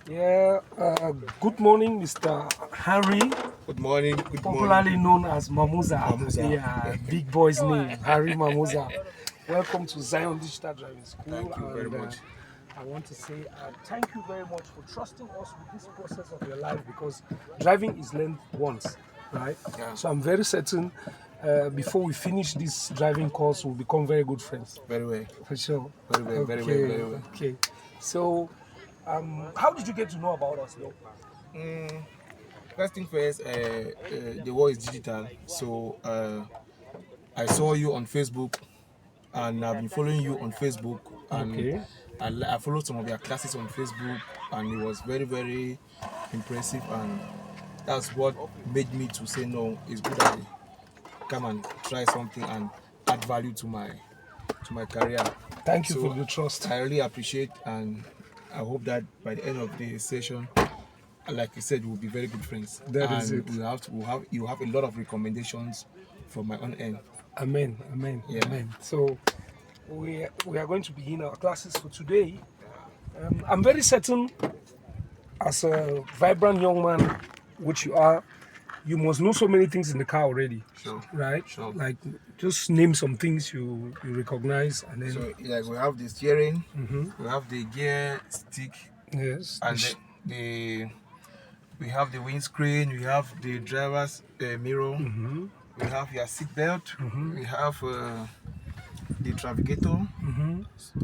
Yeah, good morning, Mr. Harry, Good morning. Good popularly morning, known as Mamuza. Mamuza. Yeah, big boy's name, Harry Mamuza. Welcome to Zion Digital Driving School. Thank you very And much. I want to say thank you very much for trusting us with this process of your life because driving is learned once, right? Yeah. So I'm very certain before we finish this driving course, we'll become very good friends. Very well. For sure. Very well. Very well. Okay, Very well. okay. So, how did you get to know about us, though? First thing first, the world is digital. So I saw you on Facebook, and I've been following you on Facebook, and Okay. I followed some of your classes on Facebook, and it was very, very impressive, and that's what made me to say no. It's good I come and try something and add value to my career. Thank you for So the trust. I really appreciate, and I hope that by the end of the session, like you said, we'll be very good friends. That is And it. you have a lot of recommendations from my own end. Amen. Amen. Yeah. Amen. So we are going to begin our classes for today. I'm very certain, as a vibrant young man, which you are, you must know so many things in the car already. Sure. Right? Sure. Like just name some things you recognize, and then So like we have the steering, we have the gear stick, yes, and the we have the windscreen, we have the driver's mirror, we have your seat belt, we have the navigator.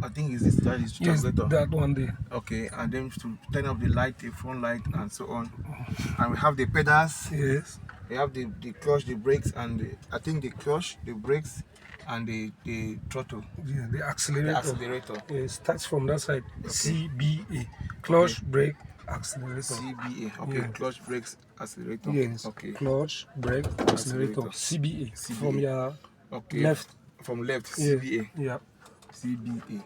I think that is yes, navigator. that one there. Okay, and then to turn off the light, the front light, and so on. And we have the pedals. Yes. We have the clutch, the brakes, and I think the clutch, the brakes, and the throttle, Yeah, the accelerator. the accelerator. Yeah, it starts from that side. CBA, clutch, Okay. brake, accelerator. CBA. Okay, Yeah. clutch, brakes, accelerator. Yes. Okay. Clutch, brake, accelerator. CBA. From your left. From left, Yeah. CBA. Yeah. CBA.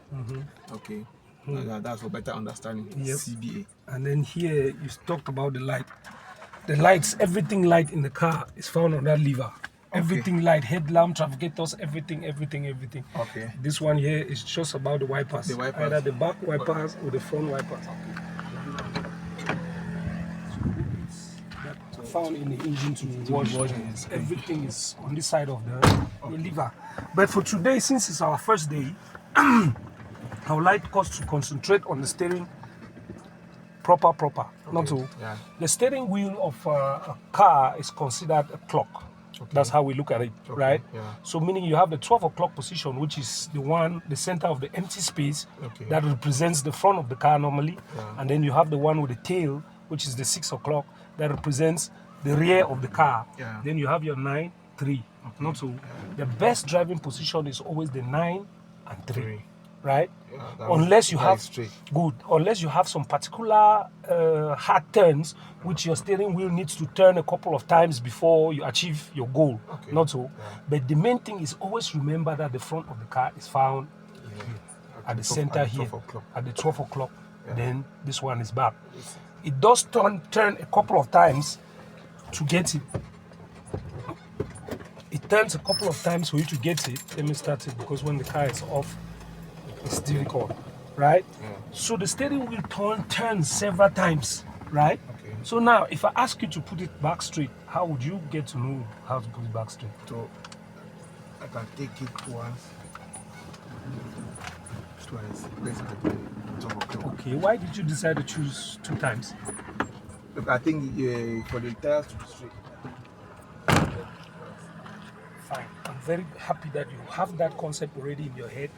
Okay. That's for better understanding. Yep. CBA. And then here you talked about the light. The lights, everything light in the car is found on that lever. Everything light, headlamp, trafficators, everything. Okay. This one here is just about the wipers. The wipers. Either the back wipers or the front wipers. Found in the engine to wash. Everything is on this side of the lever. But for today, since it's our first day, I would like us to concentrate on the steering proper. Not to. Yeah. The steering wheel of a car is considered a clock. That's how we look at it, right? Yeah. So meaning you have the 12 o'clock position, which is the center of the empty space that represents the front of the car normally. And then you have the one with the tail, which is the 6 o'clock, that represents the rear of the car. Yeah. Then you have your 9, 3. Not so. The best driving position is always the 9 and 3. Right? Unless you have unless you have some particular hard turns which your steering wheel needs to turn a couple of times before you achieve your goal. Not so. But the main thing is always remember that the front of the car is found at the center here at the 12 o'clock. Then this one is back. It does turn a couple of times to get it. It turns a couple of times for you to get it. Let me start it because when the car is off, it's difficult, right? So the steering wheel turns several times, right? So now, if I ask you to put it back straight, how would you get to know how to put it back straight? So I can take it once, twice, place it at the top of the Okay, why did you decide to choose 2 times? Look, I think for the tires to be straight. Fine. I'm very happy that you have that concept already in your head.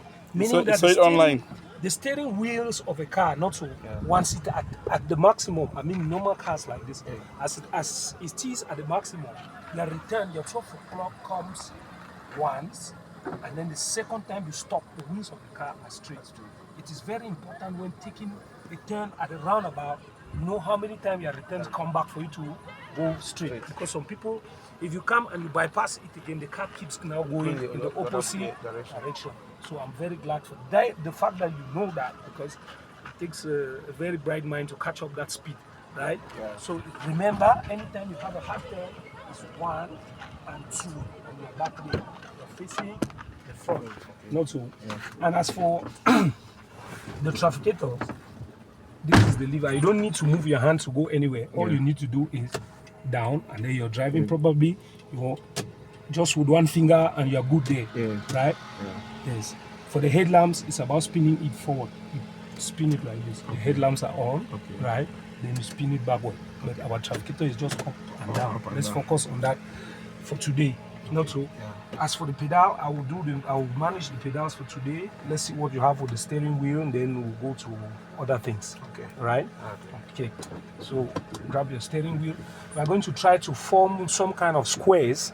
So it's online. The steering wheels of a car, not so one seat at the maximum. I mean, normal cars like this, as it is at the maximum, your return, your 12 o'clock comes once, and then the second time you stop, the wheels of the car are straight. It is very important when taking a turn at a roundabout, know how many times your returns come back for you to go straight. Because some people, if you come and you bypass it again, the car keeps now going in the opposite direction. So I'm very glad for that, the fact that you know that, because it takes a very bright mind to catch up that speed, right? So remember, anytime you have a hard turn, it's 1 and 2 on your back wheel. You're facing the front, not so. And as for the trafficators, this is the lever. You don't need to move your hand to go anywhere. All Yeah. you need to do is down, and then you're driving probably, you know, just with one finger, and you're good there, Yeah. right? Yeah. Yes. For the headlamps, it's about spinning it forward. You spin it like this. The headlamps are on, Okay. right? Then you spin it backward. But our trafficator is just up and down. Up and Let's down. focus on that for today. Not so. Yeah. As for the pedal, I will manage the pedals for today. Let's see what you have with the steering wheel, and then we'll go to other things. Okay. Right? Okay. Okay. So grab your steering wheel. We are going to try to form some kind of squares,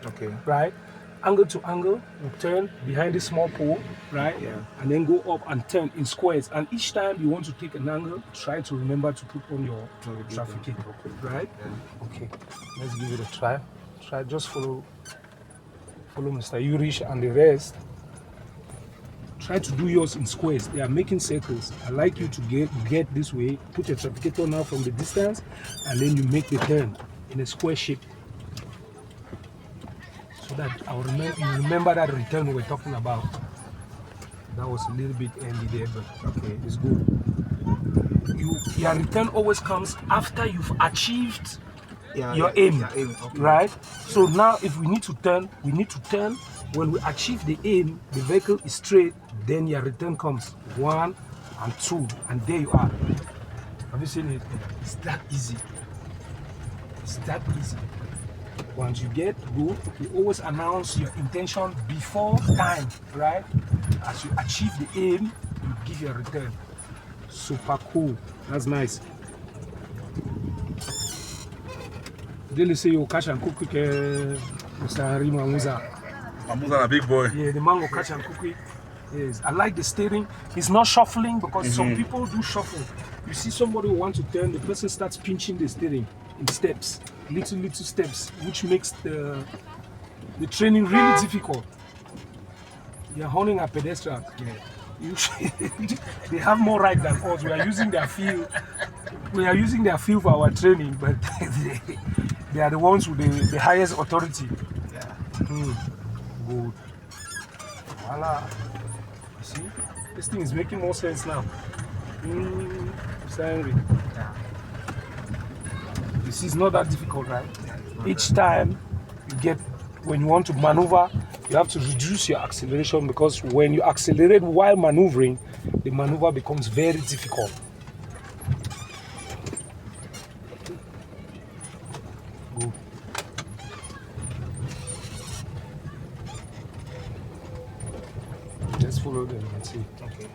Okay. right? Angle to angle, we turn behind this small pole, right? Yeah. And then go up and turn in squares. And each time you want to take an angle, try to remember to put on your trafficator, right? Yeah. Okay, let's give it a try. Just follow Mr. Yurish and the rest. Try to do yours in squares. They are making circles. I like you to get this way. Put your trafficator now from the distance, and then you make the turn in a square shape. So that you remember that return we were talking about. That was a little bit early there, but okay, it's good. Your return always comes after you've achieved your aim, Okay. right? So now if we need to turn, we need to turn. When we achieve the aim, the vehicle is straight, then your return comes 1 and 2, and there you are. Have you seen it? It's that easy. It's that easy. Once you get good, you always announce your intention before time, right? As you achieve the aim, you give your return. Super cool. That's nice. Did you say you catch and cook quick, Mr. Henry Mamuza? Mamuza a big boy. Yeah, the man will catch and cook quick. Yes, I like the steering. It's not shuffling because some people do shuffle. You see somebody who wants to turn, the person starts pinching the steering in steps, little steps, which makes the training really difficult. You're honing a pedestrian. They have more right than us. We are using their field. We are using their field for our training, but they are the ones with the highest authority. Yeah. Good. Voila. You see, this thing is making more sense now. Henry. Yeah. You see, it's not that difficult, right? Each time you get, when you want to maneuver, you have to reduce your acceleration, because when you accelerate while maneuvering, the maneuver becomes very difficult. Good. Let's follow them and see. Okay.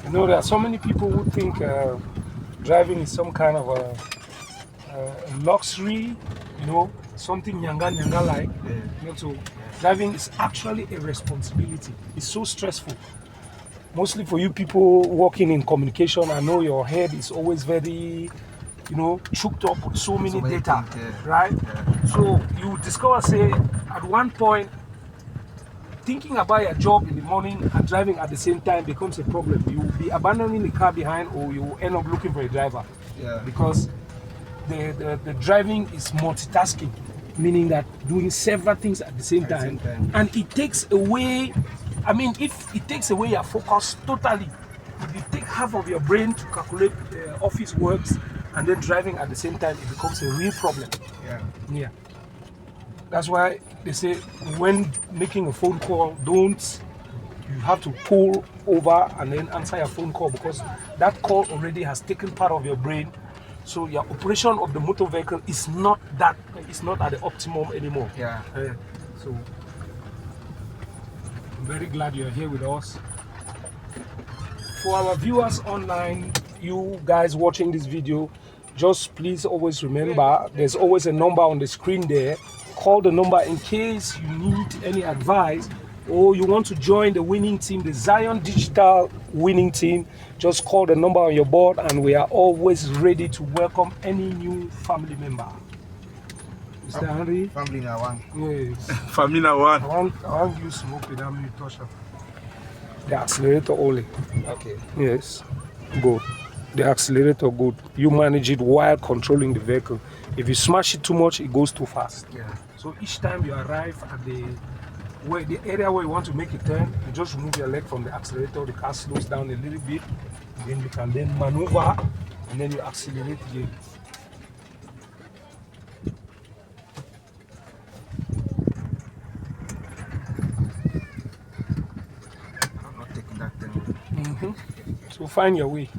You know, there are so many people who think driving is some kind of a luxury, you know, something nyanga like. Yeah. You know, so driving is actually a responsibility. It's so stressful. Mostly for you people working in communication, I know your head is always very, you know, choked up with so many data, things, yeah. right? Yeah. So you discover, say, at one point, thinking about your job in the morning and driving at the same time becomes a problem. You will be abandoning the car behind, or you will end up looking for a driver, Yeah. because the driving is multitasking, meaning that doing several things at the same At the time, same time. and it takes away, I mean, if it takes away your focus totally, if you take half of your brain to calculate office works and then driving at the same time, it becomes a real problem. Yeah. Yeah. That's why they say when making a phone call, you have to pull over and then answer your phone call, because that call already has taken part of your brain. So your operation of the motor vehicle is not at the optimum anymore. Yeah. So I'm very glad you're here with us. For our viewers online, you guys watching this video, just please always remember there's always a number on the screen there. Call the number in case you need any advice or you want to join the winning team, the Zion Digital winning team. Just call the number on your board and we are always ready to welcome any new family member. Mr. Henry? Family now one. Yes. Famina one. I want you smoke without me touch up. The accelerator only. Okay. Yes. Go. the accelerator good. You manage it while controlling the vehicle. If you smash it too much, it goes too fast. Yeah. So each time you arrive at the area where you want to make a turn, you just remove your leg from the accelerator, the car slows down a little bit, then you can then maneuver, and then you accelerate again. I'm not taking that thing. So find your way.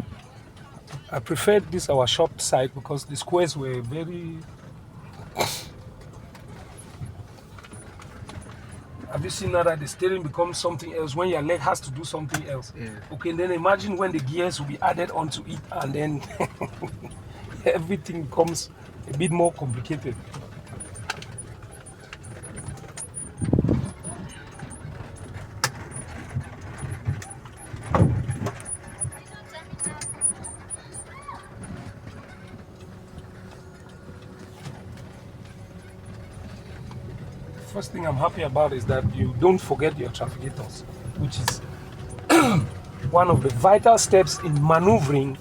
I preferred this our shop side because the squares were very. Have you seen now that the steering becomes something else when your leg has to do something else? Yeah. Okay, then imagine when the gears will be added onto it and then everything becomes a bit more complicated. First thing I'm happy about is that you don't forget your trafficators, which is one of the vital steps in maneuvering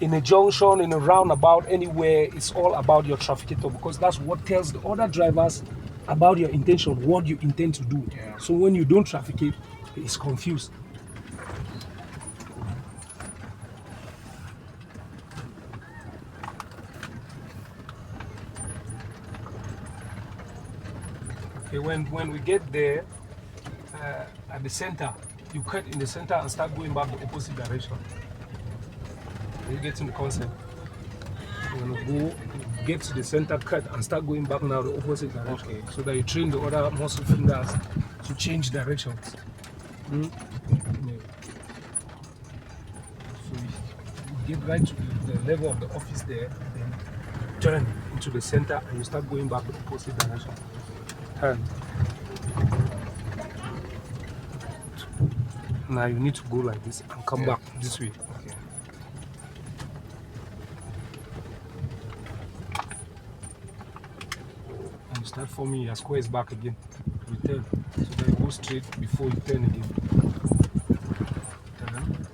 in a junction, in a roundabout, anywhere. It's all about your trafficator because that's what tells the other drivers about your intention, what you intend to do. Yeah. So when you don't trafficate, it's confused. Okay, when we get there at the center, you cut in the center and start going back the opposite direction. You get in the concept. You're gonna go get to the center, cut and start going back now the opposite direction. Okay. So that you train the other muscle fingers to change directions. Yeah. So you get right to the level of the office there, then turn into the center and you start going back the opposite direction. Turn. Now you need to go like this and come back this way. Okay. And you start forming your squares back again. Return. So that you go straight before you turn again. Turn.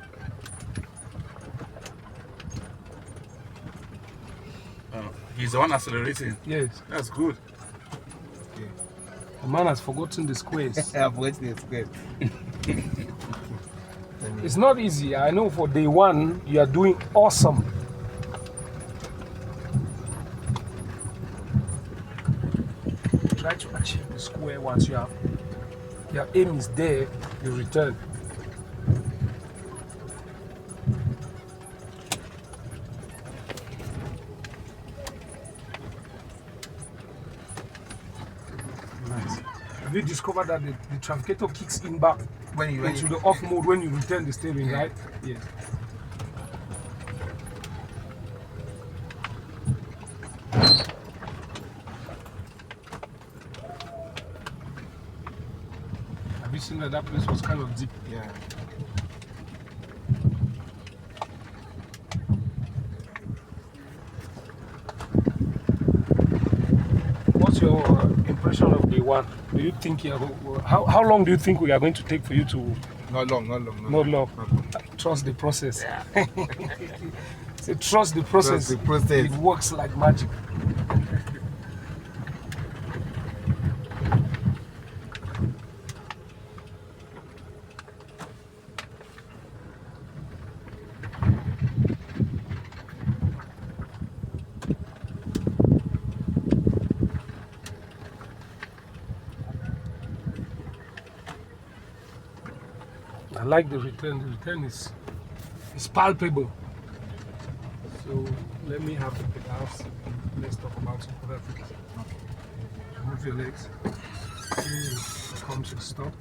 He's the one accelerating. Yes. That's good. The man has forgotten the squares. I've waited the square. It's not easy. I know for day one, you are doing awesome. Try to achieve the square once your aim is there, you return. Nice. Have you discovered that the trafficator kicks in back When you into the off mode when you return the steering, right? Yes. Have you seen that that place was kind of deep? Yeah. What's your impression of day one? Do you think how long do you think we are going to take for you to Not long. not long? Trust the process. Say trust the process. Trust the process. It works like magic. I like the return. The return is palpable. So let me have the pedals. Let's talk about some other things. Move your legs. Come to stop.